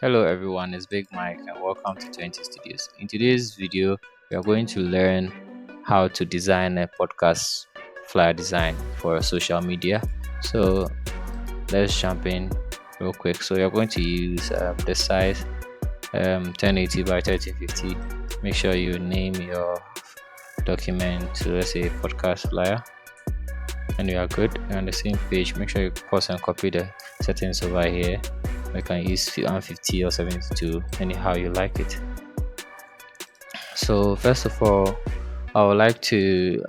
Hello everyone, it's Big Mike and welcome to 20 Studios. In today's video, we are going to learn how to design a podcast flyer design for social media. So let's jump in real quick. So you're going to use the size 1080 by 3050. Make sure you name your document to, let's say, podcast flyer, and you are good. You're on the same page. Make sure you pause and copy the settings over here. You can use 150 or 72, anyhow you like it. So first of all, I would like to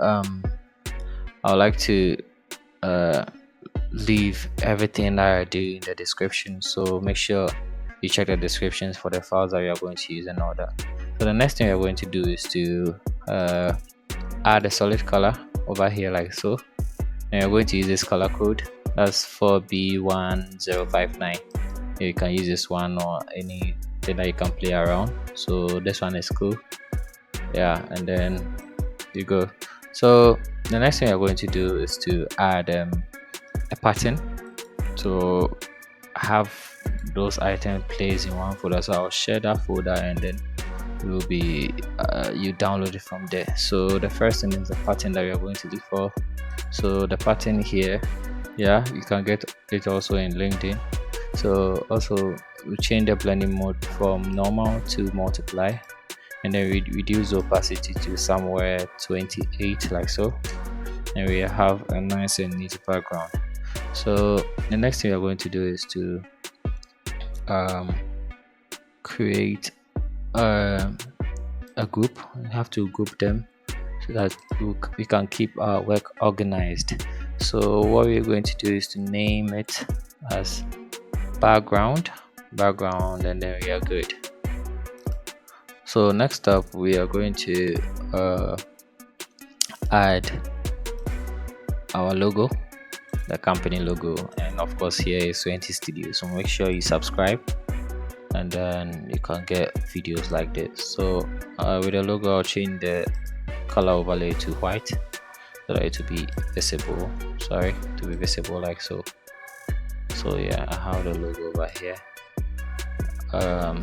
leave everything that I do in the description. So make sure you check the descriptions for the files that you are going to use and all that. So the next thing we are going to do is to add a solid color over here like so, and you're going to use this color code. That's 4B1059. You can use this one or anything that you can play around. So this one is cool, yeah, and then you go. So the next thing we're going to do is to add a pattern to have those items placed in one folder. So I'll share that folder and then it will be you download it from there. So the first thing is the pattern that we are going to look for. So the pattern here, yeah, you can get it also in LinkedIn. So also we change the blending mode from normal to multiply, and then we reduce opacity to somewhere 28 like so, and we have a nice and neat background. So the next thing we're going to do is to create a group. We have to group them so that we can keep our work organized. So what we're going to do is to name it as background, and then we are good. So next up we are going to add our logo, the company logo, and of course here is 20 Studios. So make sure you subscribe and then you can get videos like this. So with the logo, I'll change the color overlay to white so that it will be visible, like so. So yeah, I have the logo over here.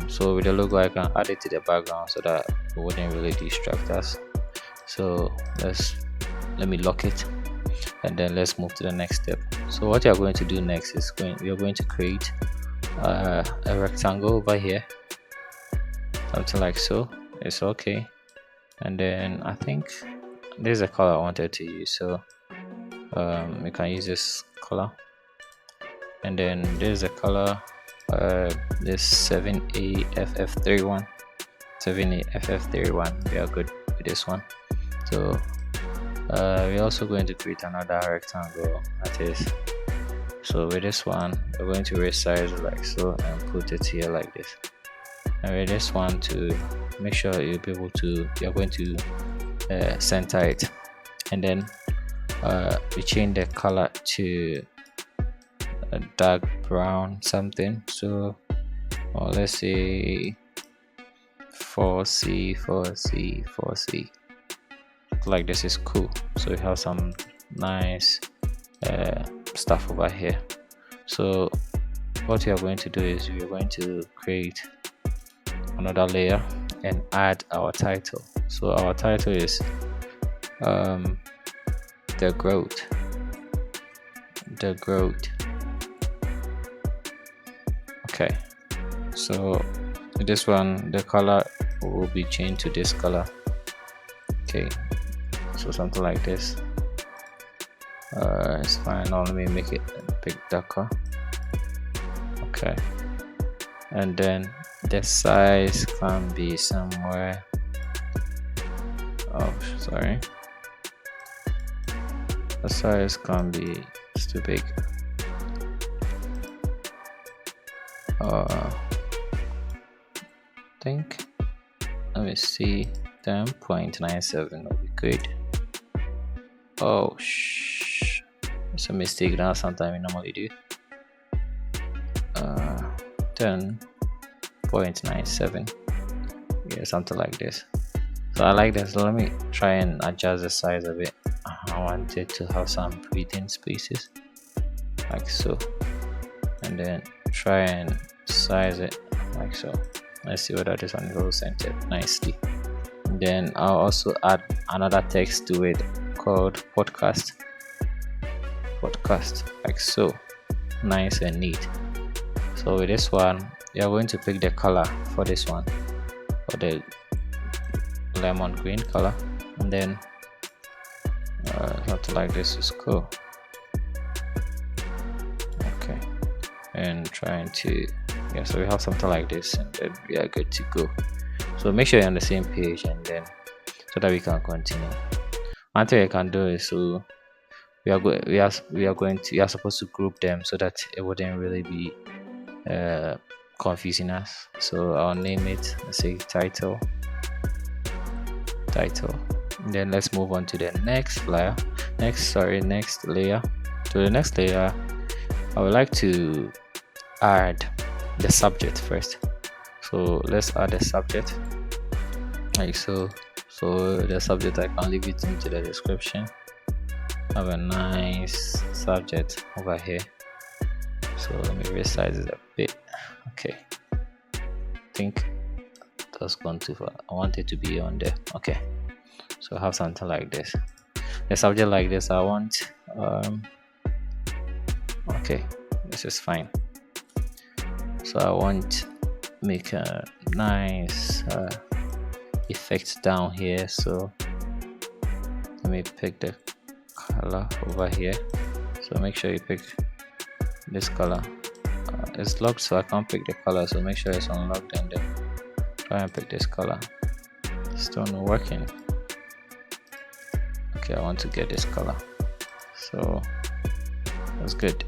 So with the logo I can add it to the background so that it wouldn't really distract us. So let me lock it, and then let's move to the next step. So what you're going to do next is we are going to create a rectangle over here, something like so. It's okay, and then I think this is the color I wanted to use, so we can use this color. And then there's a color, this 7AFF31. We are good with this one. So we're also going to create another rectangle that is. So with this one, we're going to resize it like so and put it here like this. And with this one, to make sure you're going to center it. And then we change the color to a dark brown something, so let's say 4C. Like this is cool. So we have some nice stuff over here. So what we are going to do is we are going to create another layer and add our title. So our title is the growth. Okay, so this one, the color will be changed to this color. Okay, so something like this. It's fine. Now let me make it a bit darker. Okay, and then the size can be somewhere. Oh, sorry. The size can be too big. I think, let me see, 10.97 will be good. Oh, it's a mistake now. Sometimes we normally do 10.97, yeah, something like this. So I like this. So let me try and adjust the size a bit. I want it to have some breathing spaces like so, and then try and size it like so. Let's see whether this one is all centered nicely. And then I'll also add another text to it called podcast, like so, nice and neat. So with this one, you're going to pick the color for this one, for the lemon green color, and then something like this is cool. Okay, and trying to, yeah, so we have something like this, and then we are good to go. So make sure you're on the same page, and then so that we can continue. One thing I can do is, so we are supposed to group them so that it wouldn't really be confusing us. So I'll name it, let's say title. And then let's move on to the next layer. So the next layer, I would like to add the subject first. So let's add the subject, like so. So the subject, I can leave it into the description. Have a nice subject over here. So let me resize it a bit. Okay, I think that's gone too far. I want it to be on there. Okay, so I have something like this. The subject like this, I want okay, this is fine. So I want make a nice effect down here. So let me pick the color over here. So make sure you pick this color. It's locked, so I can't pick the color, so make sure it's unlocked, and then try and pick this color. Still not working. Okay, I want to get this color, so that's good.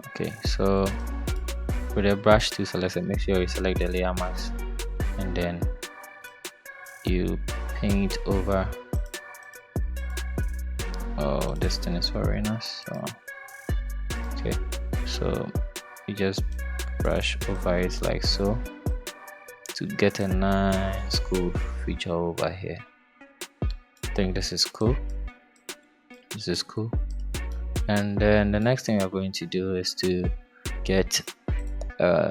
Okay, so with a brush tool selected, make sure you select the layer mask, and then you paint over. Oh, this thing is worrying us. So okay, so you just brush over it like so to get a nice cool feature over here. I think this is cool. And then the next thing we're going to do is to get we're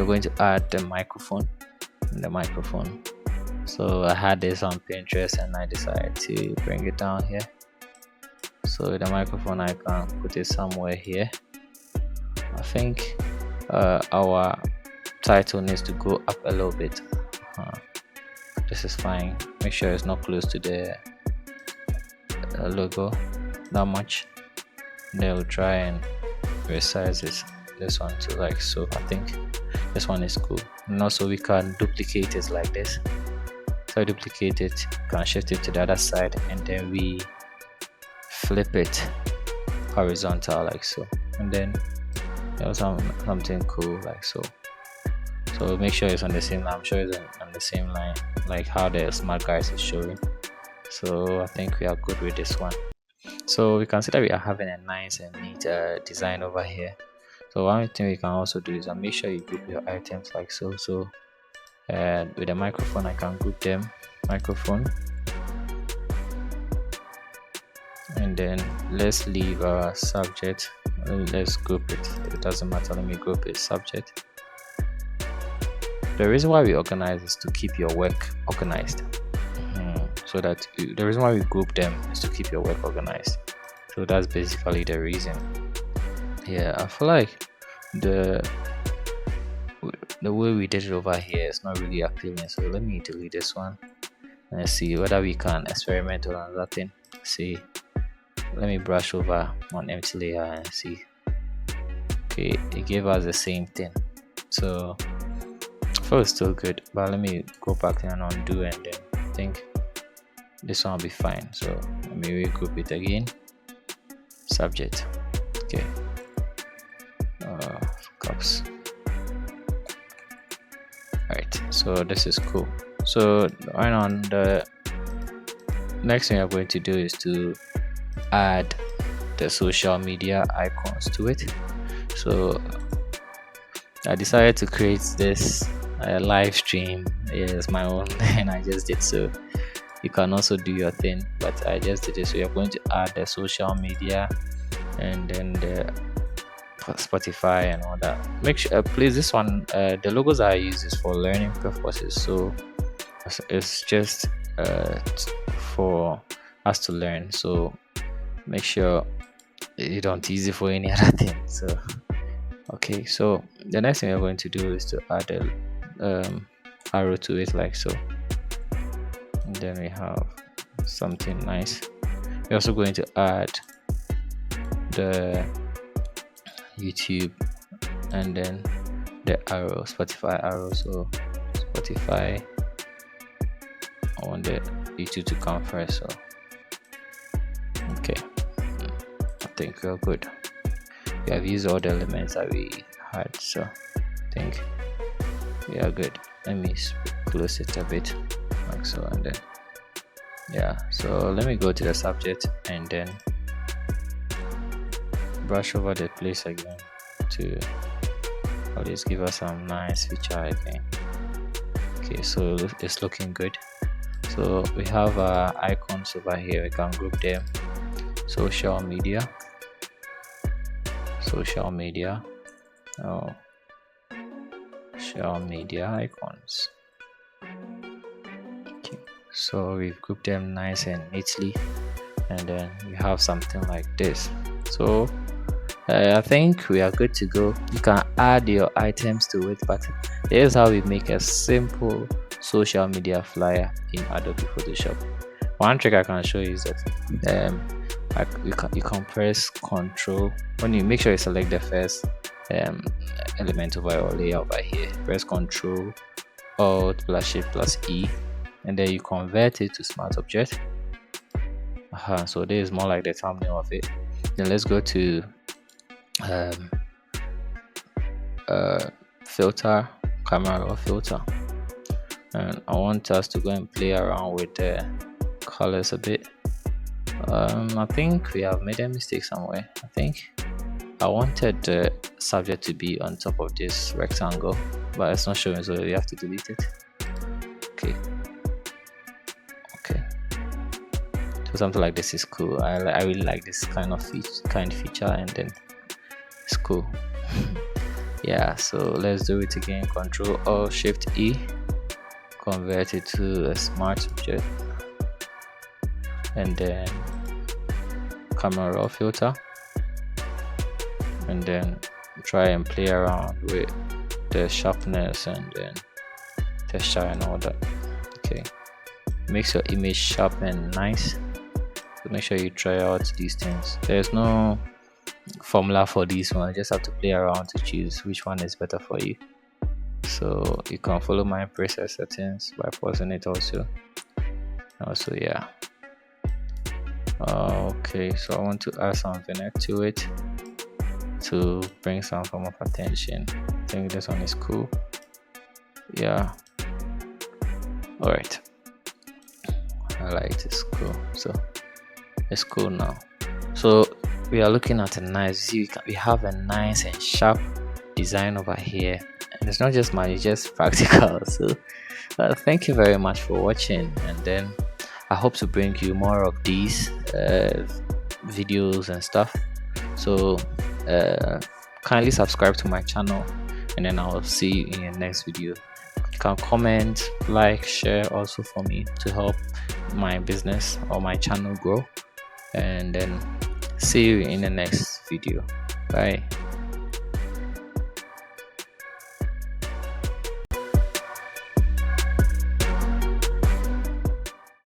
going to add the microphone. So I had this on Pinterest and I decided to bring it down here. So the microphone, I can put it somewhere here. I think our title needs to go up a little bit. This is fine. Make sure it's not close to the logo that much. Then we'll try and resize this one to like so. I think this one is cool. And also we can duplicate it like this. So I duplicate it, can shift it to the other side, and then we flip it horizontal like so, and then there's something cool like so. So make sure it's on the same line. I'm sure it's on the same line like how the smart guys is showing. So I think we are good with this one. So we can see that we are having a nice and neat design over here. So one thing we can also do is make sure you group your items like so. So with the microphone, I can group them, microphone, and then let's leave our subject. Let's group it. It doesn't matter. Let me group it subject. The reason why we organize is to keep your work organized. So that the reason why we group them is to keep your work organized. So that's basically the reason. Yeah, I feel like the way we did it over here is not really appealing. So let me delete this one and see whether we can experiment with another thing. See, let me brush over one empty layer and see. Okay, it gave us the same thing. So I feel it's still good, but let me go back and undo, and then I think this one will be fine. So let me regroup it again. Subject. Okay. Cups. Alright, so this is cool. So right on, the next thing I'm going to do is to add the social media icons to it. So I decided to create this live stream. It's my own and I just did. So you can also do your thing, but I just did it. So you're going to add the social media and then the Spotify and all that. Make sure, please, this one, the logos I use is for learning purposes, so it's just for us to learn. So make sure you don't use it for any other thing. So okay, so the next thing we're going to do is to add a arrow to it, like so, and then we have something nice. We're also going to add the YouTube and then the arrow, Spotify arrow. So Spotify, I want the YouTube to come first. So okay, I think we're good. We have used all the elements that we had, so I think we are good. Let me close it a bit, like so, and then yeah. So let me go to the subject and then brush over the place again to at least give us some nice feature again. Okay, so it's looking good. So we have icons over here. We can group them. Social media, social media icons. Okay, so we've grouped them nice and neatly, and then we have something like this. So I think we are good to go. You can add your items to it, but here's how we make a simple social media flyer in Adobe Photoshop. One trick I can show you is that you can press Control when you make sure you select the first element over your layer over here. Press Control Alt plus Shift plus E, and then you convert it to Smart Object. So this is more like the thumbnail of it. Then let's go to filter, camera raw filter, and I want us to go and play around with the colors a bit. I think we have made a mistake somewhere. I think I wanted the subject to be on top of this rectangle, but it's not showing, so we have to delete it. Okay, so something like this is cool. I really like this kind of feature, and then it's cool. Yeah, so let's do it again. Control Alt Shift E, convert it to a smart object, and then camera raw filter, and then try and play around with the sharpness and then texture and all that. Okay, makes your image sharp and nice. So make sure you try out these things. There's no formula for this one. You just have to play around to choose which one is better for you. So you can follow my preset settings by pausing it also. Yeah. Okay, so I want to add some vignette to it to bring some form of attention. I think this one is cool. Yeah. All right. I like it. It's cool. So it's cool now. So we are looking at a nice. See, we have a nice and sharp design over here, and it's not just money, it's just practical. So thank you very much for watching, and then I hope to bring you more of these videos and stuff. So kindly subscribe to my channel, and then I'll see you in the next video. You can comment, like, share also for me to help my business or my channel grow, and then see you in the next video. Bye.